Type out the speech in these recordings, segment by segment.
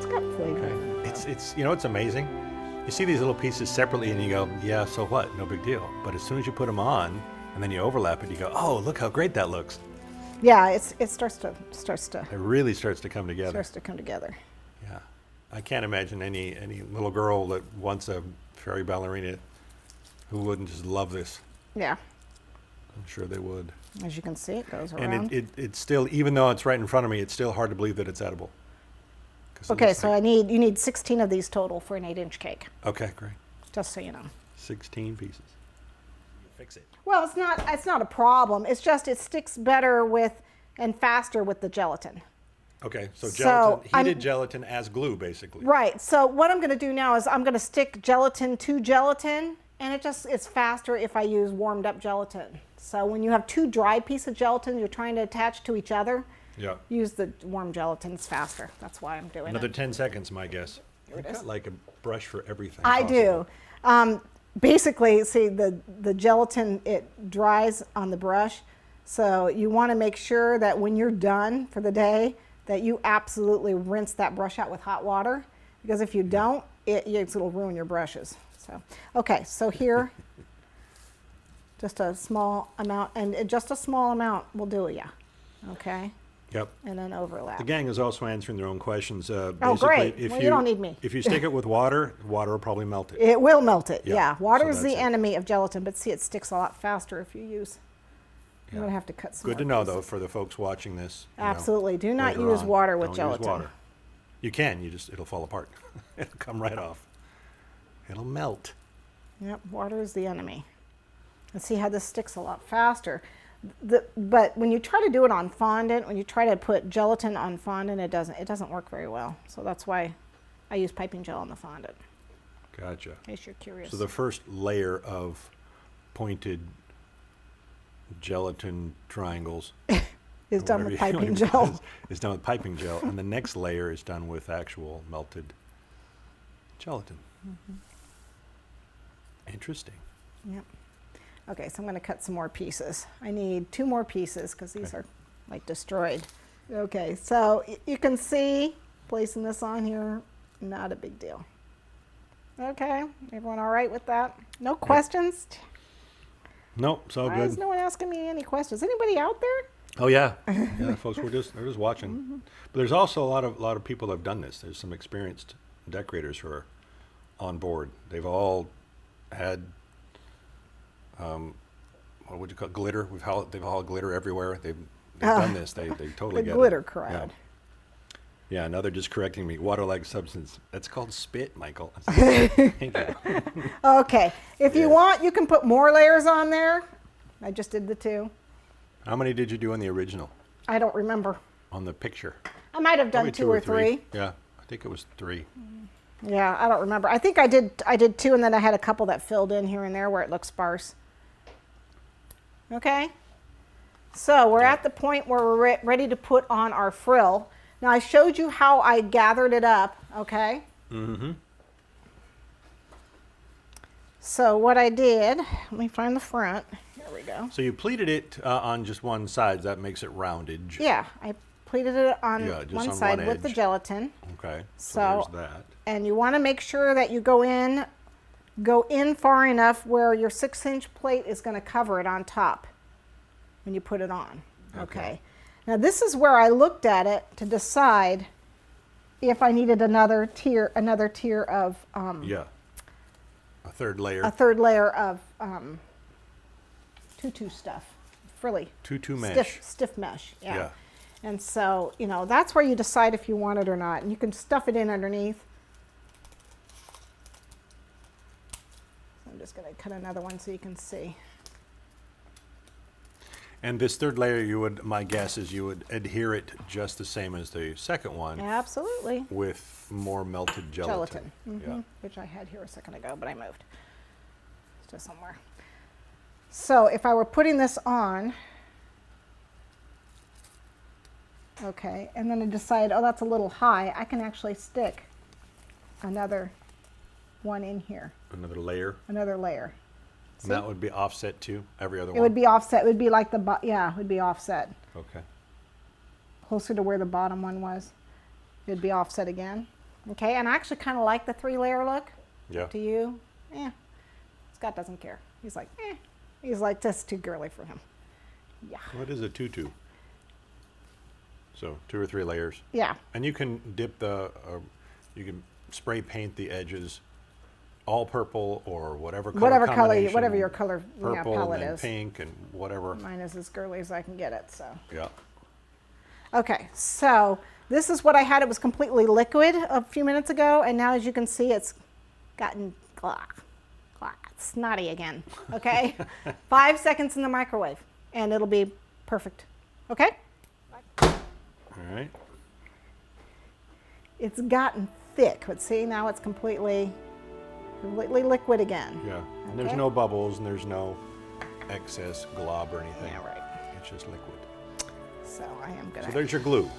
got flavor. Okay. It's you know, it's amazing. You see these little pieces separately and you go, yeah, so what? No big deal. But as soon as you put them on and then you overlap it, you go, oh, look how great that looks. Yeah, it starts to It really starts to come together. Yeah. I can't imagine any little girl that wants a fairy ballerina who wouldn't just love this. Yeah. I'm sure they would. As you can see, it goes around. And it's still, even though it's right in front of me, it's still hard to believe that it's edible. Okay, so you need 16 of these total for an 8-inch cake. Okay, great. Just so you know. 16 pieces. Fix it. Well, it's not a problem. It's just it sticks better with and faster with the gelatin. Okay, so gelatin, heated gelatin as glue, basically. Right. So what I'm going to do now is I'm going to stick gelatin to gelatin, and it's faster if I use warmed up gelatin. So when you have two dry pieces of gelatin you're trying to attach to each other, use the warm gelatin. It's faster. That's why I'm doing Another 10 seconds, my guess. You've got like a brush for everything. I do. Basically, see, the gelatin, it dries on the brush. So you want to make sure that when you're done for the day, that you absolutely rinse that brush out with hot water. Because if you don't, it'll ruin your brushes. So, okay, so here, just a small amount, and just a small amount will do it, yeah. Okay? Yep. And then overlap. The gang is also answering their own questions. Oh, great. Well, you don't need me. If you stick it with water, water will probably melt it. It will melt it, yeah. Water So is the that's it. enemy of gelatin, but see, it sticks a lot faster if you use. I'm going to have to cut some Good to more know, pieces. though, for the folks watching this. Absolutely. Do not later use on. water with Don't gelatin. Use water. You can. It'll fall apart. It'll come right off. It'll melt. Yep, water is the enemy. And see how this sticks a lot faster. But when you try to do it on fondant, when you try to put gelatin on fondant, it doesn't work very well. So that's why I use piping gel on the fondant. Gotcha. In case you're curious. So the first layer of pointed gelatin triangles is done with piping gel. Is done with piping gel, and the next layer is done with actual melted gelatin. Mm-hmm. Interesting. Yep. Okay, so I'm going to cut some more pieces. I need 2 more pieces because these are like destroyed. Okay, so you can see placing this on here, not a big deal. Okay, everyone all right with that? No questions? Nope, it's all Why good. is no one asking me any questions? Anybody out there? Oh yeah, yeah, folks, they're just watching. But there's also a lot of people that have done this. There's some experienced decorators who are on board. They've all had what would you call it? Glitter? They've all glitter everywhere. They've done this. They totally get it. The glitter crowd. Yeah, now they're just correcting me. Water-like substance. That's called spit, Michael. Thank you. Okay, if you want, you can put more layers on there. I just did the 2. How many did you do on the original? I don't remember. On the picture? I might have done Probably 2 or 3. Yeah, I think it was 3. Yeah, I don't remember. I think I did 2, and then I had a couple that filled in here and there where it looks sparse. Okay, so we're at the point where we're ready to put on our frill. Now I showed you how I gathered it up, okay? Mm-hmm. So what I did, let me find the front. Here we go. So you pleated it on just one side. That makes it rounded. Yeah, I pleated it on just one on side one with the edge. gelatin. Okay, So there's that. And you want to make sure that you go in far enough where your 6-inch plate is going to cover it on top when you put it on. Okay. Now this is where I looked at it to decide if I needed another tier of Yeah. A third layer. of tutu stuff, frilly. Tutu mesh. Stiff mesh. Yeah. Yeah. And so, that's where you decide if you want it or not. And you can stuff it in underneath. So I'm just going to cut another one so you can see. And this third layer, my guess is you would adhere it just the same as the second one. Absolutely. With more melted gelatin. Yeah. Which I had here a second ago, but I moved. It's just somewhere. So if I were putting this on, okay, and then I decide, oh, that's a little high, I can actually stick another one in here. Another layer. Another layer. And that would be offset too, every other one? It would be offset. It would be like it would be offset. Okay. Closer to where the bottom one was. It would be offset again. Okay, and I actually kind of like the 3-layer look. Yeah. To you, Scott doesn't care. He's like, He's like, that's too girly for him. Yeah. What is a tutu? So 2 or 3 layers. Yeah. And you can dip you can spray paint the edges all purple or whatever color Whatever your color purple palette and then is. pink and whatever. Mine is as girly as I can get it, so. Yeah. Okay, so this is what I had. It was completely liquid a few minutes ago, and now as you can see, it's gotten snotty again, okay? 5 seconds in the microwave, and it'll be perfect, okay? All right. It's gotten thick, but see, now it's completely liquid again. Yeah. And there's Okay. no bubbles and there's no excess glob or anything. Yeah, right. It's just liquid. So I am gonna. So there's your glue.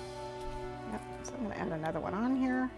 Yep, so I'm gonna add another one on here.